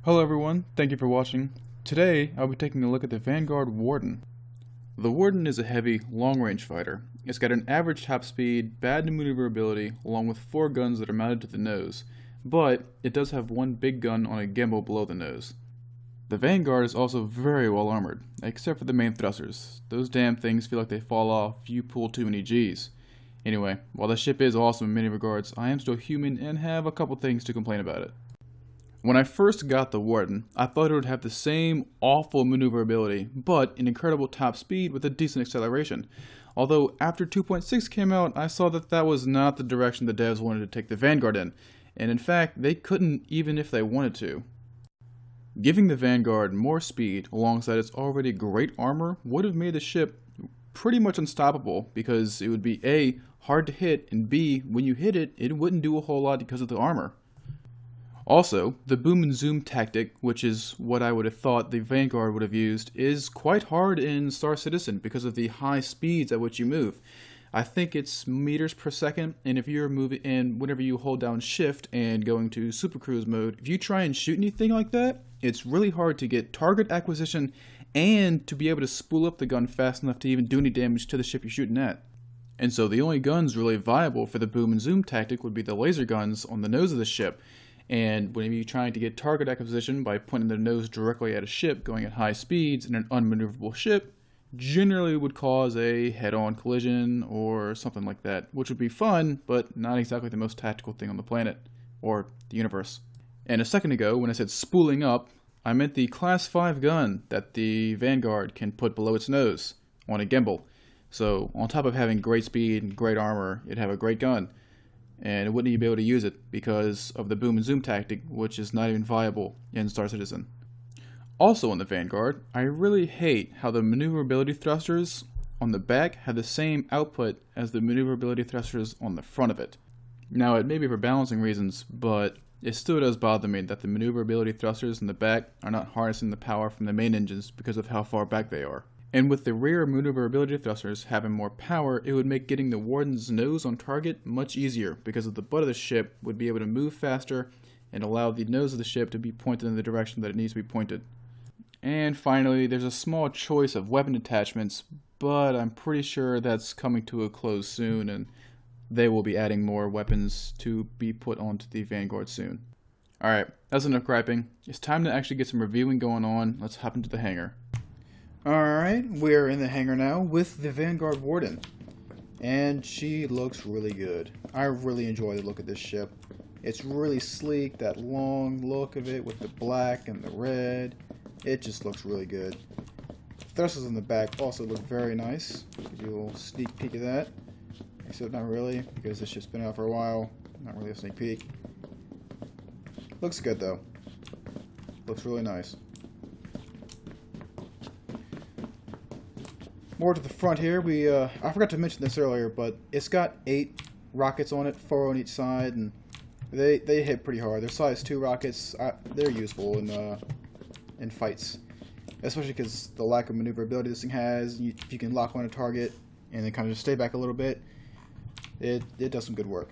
Hello everyone, thank you for watching. Today, I'll be taking a look at the Vanguard Warden. The Warden is a heavy, long-range fighter. It's got an average top speed, bad maneuverability, along with 4 guns that are mounted to the nose, but it does have one big gun on a gimbal below the nose. The Vanguard is also very well armored, except for the main thrusters. Those damn things feel like they fall off if you pull too many Gs. Anyway, while the ship is awesome in many regards, I am still human and have a couple things to complain about it. When I first got the Warden, I thought it would have the same awful maneuverability, but an incredible top speed with a decent acceleration. Although after 2.6 came out, I saw that that was not the direction the devs wanted to take the Vanguard in, and in fact, they couldn't even if they wanted to. Giving the Vanguard more speed alongside its already great armor would have made the ship pretty much unstoppable, because it would be A, hard to hit, and B, when you hit it, it wouldn't do a whole lot because of the armor. Also, the boom and zoom tactic, which is what I would have thought the Vanguard would have used, is quite hard in Star Citizen because of the high speeds at which you move. I think it's meters per second, and if you're moving, and whenever you hold down shift and go into super cruise mode, if you try and shoot anything like that, it's really hard to get target acquisition and to be able to spool up the gun fast enough to even do any damage to the ship you're shooting at. And so the only guns really viable for the boom and zoom tactic would be the laser guns on the nose of the ship. And whenever you're trying to get target acquisition by pointing their nose directly at a ship going at high speeds in an unmaneuverable ship, generally would cause a head-on collision or something like that, which would be fun, but not exactly the most tactical thing on the planet, or the universe. And a second ago, when I said spooling up, I meant the Class 5 gun that the Vanguard can put below its nose on a gimbal. So, on top of having great speed and great armor, it'd have a great gun. And it wouldn't even be able to use it because of the boom and zoom tactic, which is not even viable in Star Citizen. Also on the Vanguard, I really hate how the maneuverability thrusters on the back have the same output as the maneuverability thrusters on the front of it. Now, it may be for balancing reasons, but it still does bother me that the maneuverability thrusters in the back are not harnessing the power from the main engines because of how far back they are. And with the rear maneuverability thrusters having more power, it would make getting the Warden's nose on target much easier, because the butt of the ship would be able to move faster and allow the nose of the ship to be pointed in the direction that it needs to be pointed. And finally, there's a small choice of weapon attachments, but I'm pretty sure that's coming to a close soon, and they will be adding more weapons to be put onto the Vanguard soon. Alright, that's enough griping. It's time to actually get some reviewing going on. Let's hop into the hangar. Alright, we're in the hangar now with the Vanguard Warden, and she looks really good. I really enjoy the look of this ship. It's really sleek, that long look of it with the black and the red. It just looks really good. Thrusters on the back also look very nice. Give you a little sneak peek of that. Except not really, because this ship's been out for a while. Not really a sneak peek. Looks good though. Looks really nice. More to the front here, I forgot to mention this earlier, but it's got 8 rockets on it, 4 on each side, and they hit pretty hard. They're size 2 rockets. They're useful in fights, especially because the lack of maneuverability this thing has. If you can lock on a target and then kind of just stay back a little bit, it does some good work.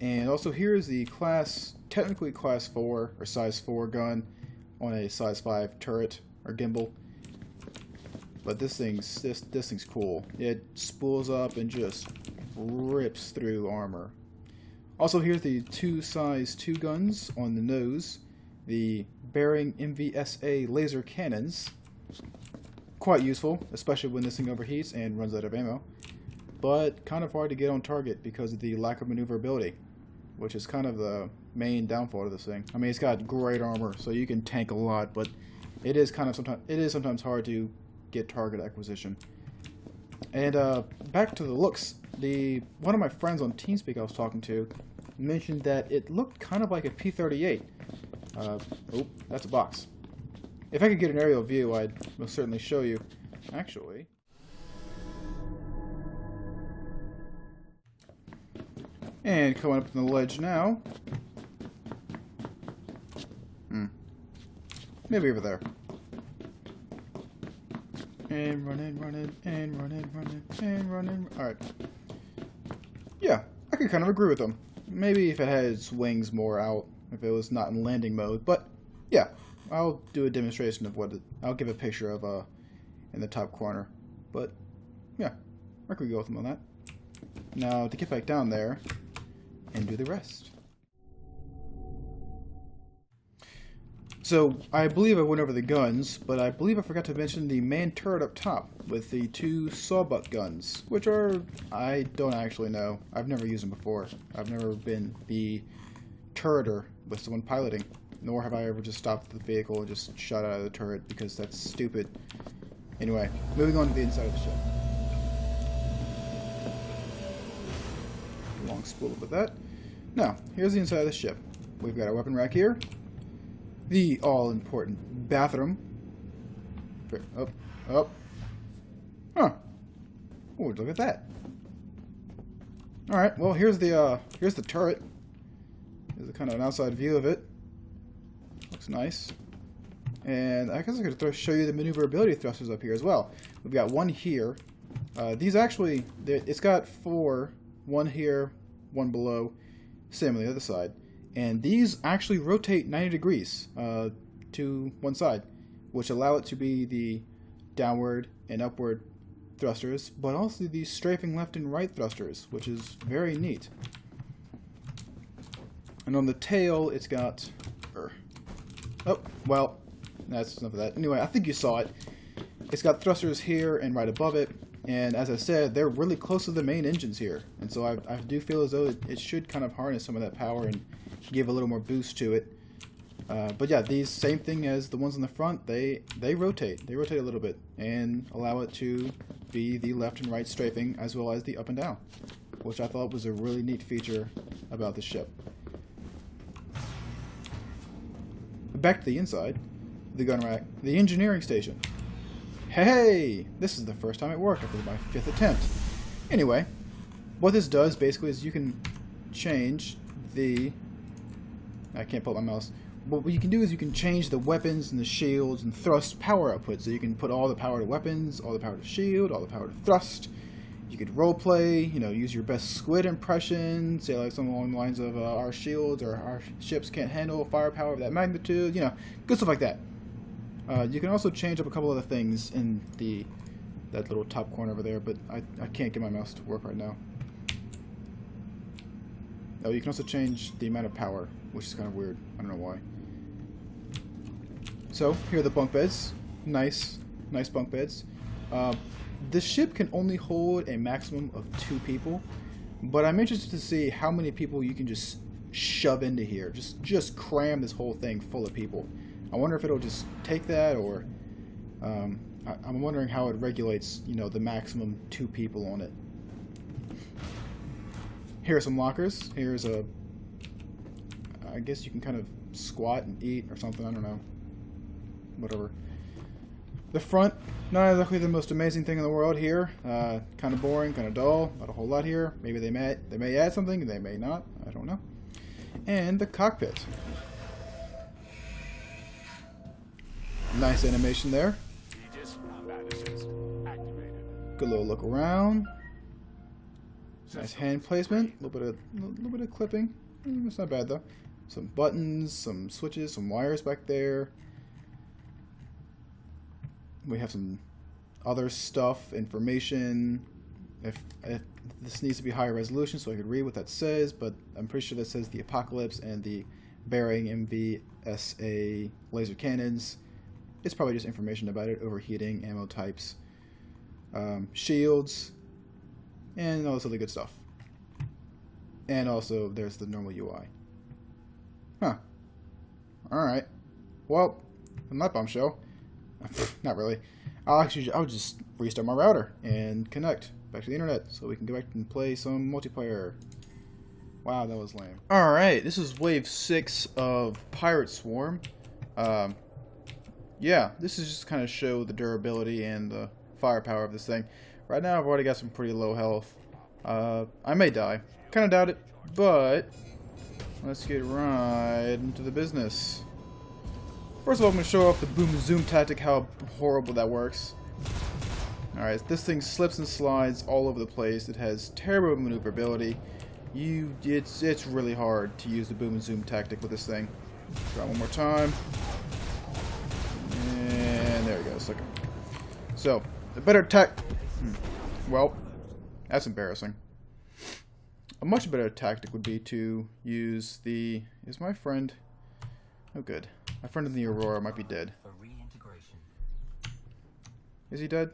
And also here is the technically class 4 or size 4 gun on a size 5 turret or gimbal. But this thing's cool. It spools up and just rips through armor. Also, here's the 2 size 2 guns on the nose. The Bearing MVSA laser cannons. Quite useful, especially when this thing overheats and runs out of ammo. But kind of hard to get on target because of the lack of maneuverability, which is kind of the main downfall of this thing. I mean, it's got great armor, so you can tank a lot, but it is sometimes hard to get target acquisition. And back to the looks. One of my friends on TeamSpeak I was talking to mentioned that it looked kind of like a P-38. Oh, that's a box. If I could get an aerial view, I'd most certainly show you. Actually, and coming up on the ledge now. Maybe over there. And running, and running. Alright. Yeah, I can kind of agree with them. Maybe if it had its wings more out, if it was not in landing mode, but Yeah, I'll do a demonstration of what I'll give a picture of in the top corner. But yeah, I can go with them on that. Now to get back down there and do the rest. So I believe I went over the guns, but I believe I forgot to mention the main turret up top with the 2 sawbuck guns, which are, I don't actually know. I've never used them before. I've never been the turreter with someone piloting, nor have I ever just stopped the vehicle and just shot out of the turret because that's stupid. Anyway, moving on to the inside of the ship. Long spool with that. Now, here's the inside of the ship. We've got our weapon rack here. The all-important bathroom. Up, up. Huh. Oh, look at that. Alright, well, here's the turret. Here's a kind of an outside view of it. Looks nice. And I guess I could show you the maneuverability thrusters up here as well. We've got one here. These actually, it's got 4. One here, one below. Same on the other side. And these actually rotate 90 degrees to one side, which allow it to be the downward and upward thrusters, but also the strafing left and right thrusters, which is very neat. And on the tail, it's got... Oh, well, that's enough of that. Anyway, I think you saw it. It's got thrusters here and right above it, and as I said, they're really close to the main engines here. And so I do feel as though it should kind of harness some of that power and give a little more boost to it. But yeah, these same thing as the ones on the front, they rotate. They rotate a little bit and allow it to be the left and right strafing as well as the up and down, which I thought was a really neat feature about the ship. Back to the inside, the gun rack, the engineering station. Hey, this is the first time it worked after my 5th attempt. Anyway, what this does basically is you can change the... I can't pull up my mouse. But what you can do is you can change the weapons and the shields and thrust power output. So you can put all the power to weapons, all the power to shield, all the power to thrust. You could roleplay, you know, use your best squid impression, say like something along the lines of our shields or our ships can't handle firepower of that magnitude, you know, good stuff like that. You can also change up a couple other things in that little top corner over there, but I can't get my mouse to work right now. Oh, you can also change the amount of power, which is kind of weird. I don't know why. So, here are the bunk beds. Nice bunk beds. This ship can only hold a maximum of 2 people, but I'm interested to see how many people you can just shove into here. Just cram this whole thing full of people. I wonder if it'll just take that, or I'm wondering how it regulates, you know, the maximum 2 people on it. Here are some lockers. Here's a... I guess you can kind of squat and eat or something. I don't know. Whatever. The front, not exactly the most amazing thing in the world here. Kind of boring, kind of dull. Not a whole lot here. Maybe they may add something. They may not. I don't know. And the cockpit. Nice animation there. Good little look around. Nice hand placement. A little bit of clipping. It's not bad though. Some buttons, some switches, some wires back there. We have some other stuff, information. If this needs to be higher resolution so I could read what that says, but I'm pretty sure that says the Apocalypse and the Bearing MVSA laser cannons. It's probably just information about it, overheating, ammo types, shields, and all this other good stuff. And also, there's the normal UI. Huh. Alright. Well, in that bombshell, not really. I'll just restart my router and connect back to the internet so we can go back and play some multiplayer. Wow, that was lame. Alright, this is wave 6 of Pirate Swarm. Yeah, this is just kind of show the durability and the firepower of this thing. Right now, I've already got some pretty low health. I may die. Kind of doubt it, but let's get right into the business. First of all, I'm going to show off the boom and zoom tactic, how horrible that works. Alright, this thing slips and slides all over the place. It has terrible maneuverability. It's really hard to use the boom and zoom tactic with this thing. Try one more time. And there we go. Second. So, the better tech... Well, that's embarrassing. A much better tactic would be to use the... Is my friend... Oh, good. My friend in the Aurora might be dead. Is he dead?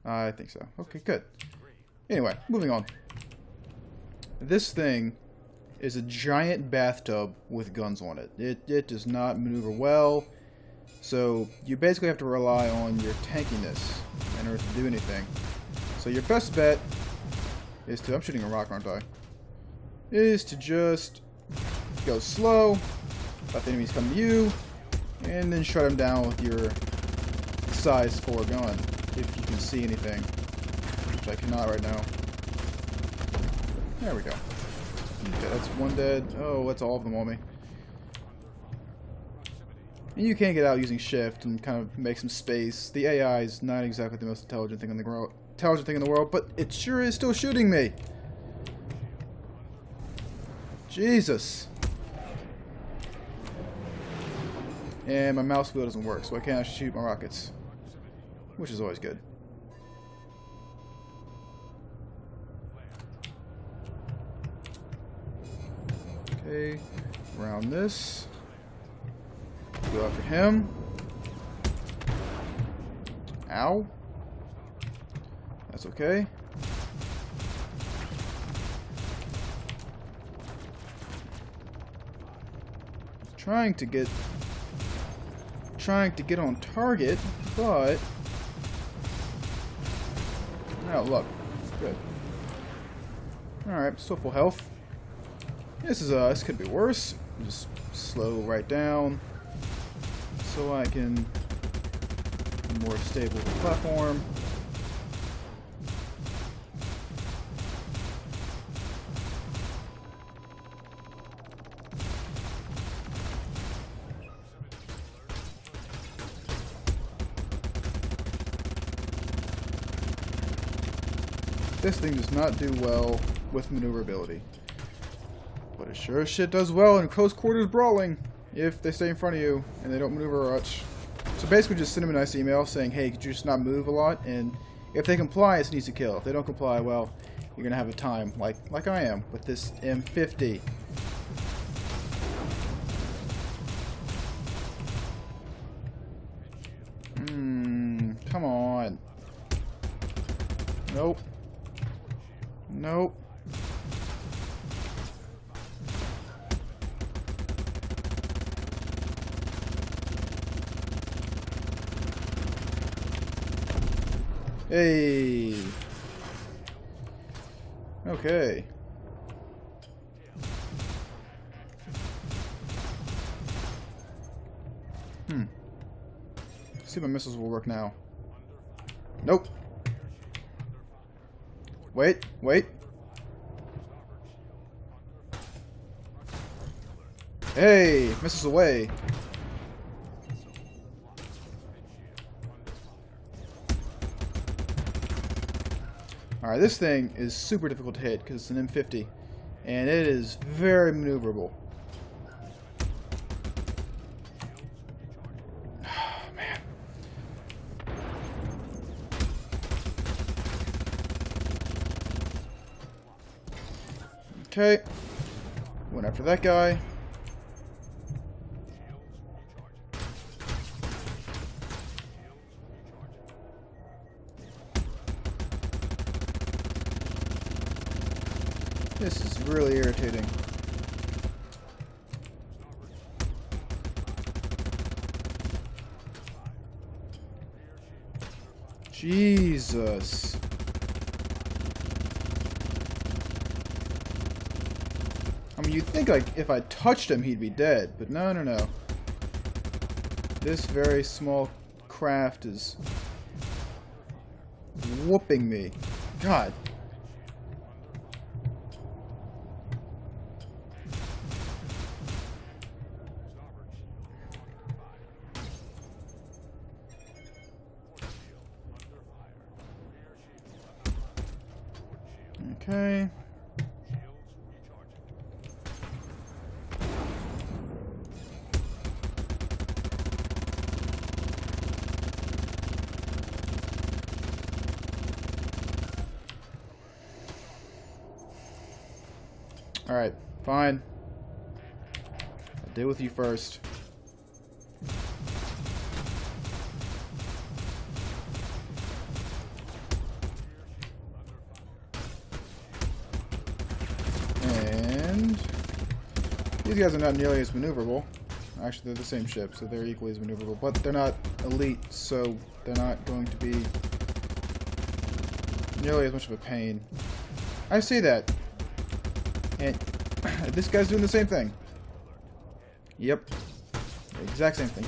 I think so. Okay, good. Anyway, moving on. This thing is a giant bathtub with guns on it. It does not maneuver well, so you basically have to rely on your tankiness in order to do anything. So your best bet is to... I'm shooting a rock, aren't I? Is to just go slow, let the enemies come to you, and then shut them down with your size 4 gun, if you can see anything, which I cannot right now. There we go. Okay, that's one dead. Oh, that's all of them on me. And you can get out using shift and kind of make some space. The AI is not exactly the most intelligent thing in the world, but it sure is still shooting me. Jesus. And my mouse wheel doesn't work, so I can't actually shoot my rockets, which is always good. Okay, around this. Go after him. Ow. That's okay. Trying to get on target, but oh look, good. All right, still full health. This could be worse. Just slow right down so I can be more stable with the platform. This thing does not do well with maneuverability. But it sure as shit does well in close quarters brawling if they stay in front of you and they don't maneuver much. So basically just send them a nice email saying, hey, could you just not move a lot? And if they comply, it's an easy kill. If they don't comply, well, you're going to have a time like I am with this M50. Come on. Nope. Nope. Hey. Okay. See if my missiles will work now. Nope. Wait, wait. Hey, missiles away. Alright, this thing is super difficult to hit because it's an M50 and it is very maneuverable. Man. Okay. Went after that guy. This is really irritating. Jesus. I mean, you'd think like if I touched him he'd be dead, but no, no, no. This very small craft is whooping me. God. Okay. Alright, fine. I'll deal with you first. And these guys are not nearly as maneuverable. Actually, they're the same ship, so they're equally as maneuverable. But they're not elite, so they're not going to be nearly as much of a pain. I see that. And this guy's doing the same thing. Yep. The exact same thing.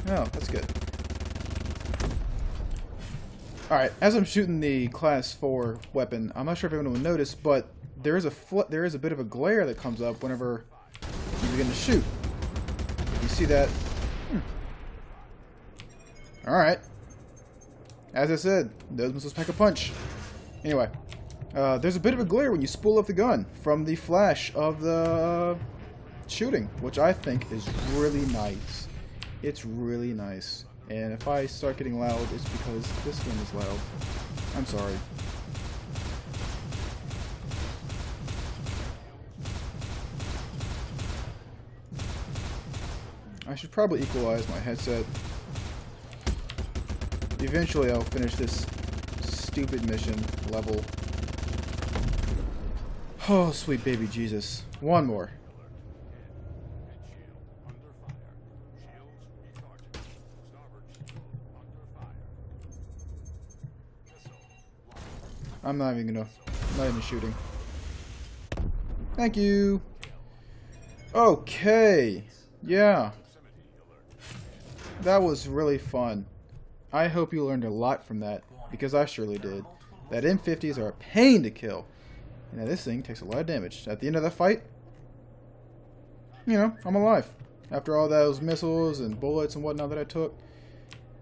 Oh, that's good. Alright, as I'm shooting the Class 4 weapon, I'm not sure if anyone will notice, but there is a bit of a glare that comes up whenever you begin to shoot. You see that? Alright. As I said, those missiles pack a punch. Anyway, there's a bit of a glare when you spool up the gun from the flash of the shooting, which I think is really nice. It's really nice. And if I start getting loud, it's because this one is loud. I'm sorry. I should probably equalize my headset. Eventually I'll finish this stupid mission level. Oh, sweet baby Jesus. One more. I'm not even shooting. Thank you. Okay. Yeah. That was really fun. I hope you learned a lot from that, because I surely did. That M50s are a pain to kill. And this thing takes a lot of damage. At the end of the fight, you know, I'm alive. After all those missiles and bullets and whatnot that I took.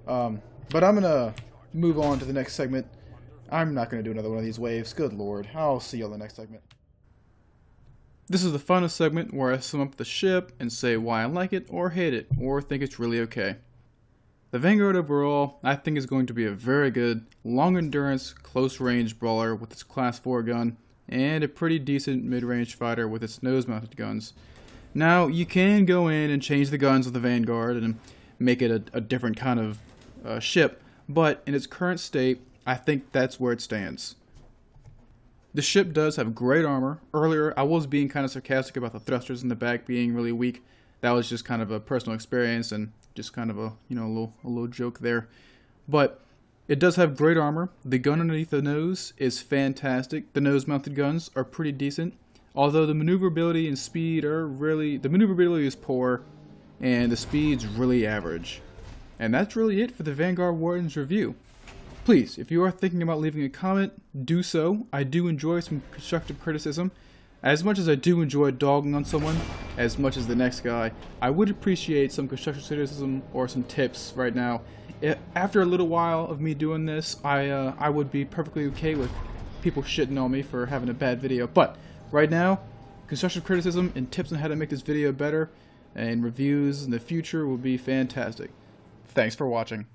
But I'm going to move on to the next segment. I'm not going to do another one of these waves. Good lord. I'll see you on the next segment. This is the Funnest segment where I sum up the ship and say why I like it or hate it or think it's really okay. The Vanguard overall, I think, is going to be a very good, long-endurance, close-range brawler with its Class 4 gun, and a pretty decent mid-range fighter with its nose-mounted guns. Now, you can go in and change the guns of the Vanguard and make it a different kind of ship, but in its current state, I think that's where it stands. The ship does have great armor. Earlier, I was being kind of sarcastic about the thrusters in the back being really weak. That was just kind of a personal experience and just kind of a little joke there. But it does have great armor. The gun underneath the nose is fantastic. The nose-mounted guns are pretty decent. Although the maneuverability and speed the maneuverability is poor and the speed's really average. And that's really it for the Vanguard Warden's review. Please, if you are thinking about leaving a comment, do so. I do enjoy some constructive criticism. As much as I do enjoy dogging on someone, as much as the next guy, I would appreciate some constructive criticism or some tips right now. After a little while of me doing this, I would be perfectly okay with people shitting on me for having a bad video. But right now, constructive criticism and tips on how to make this video better and reviews in the future will be fantastic. Thanks for watching.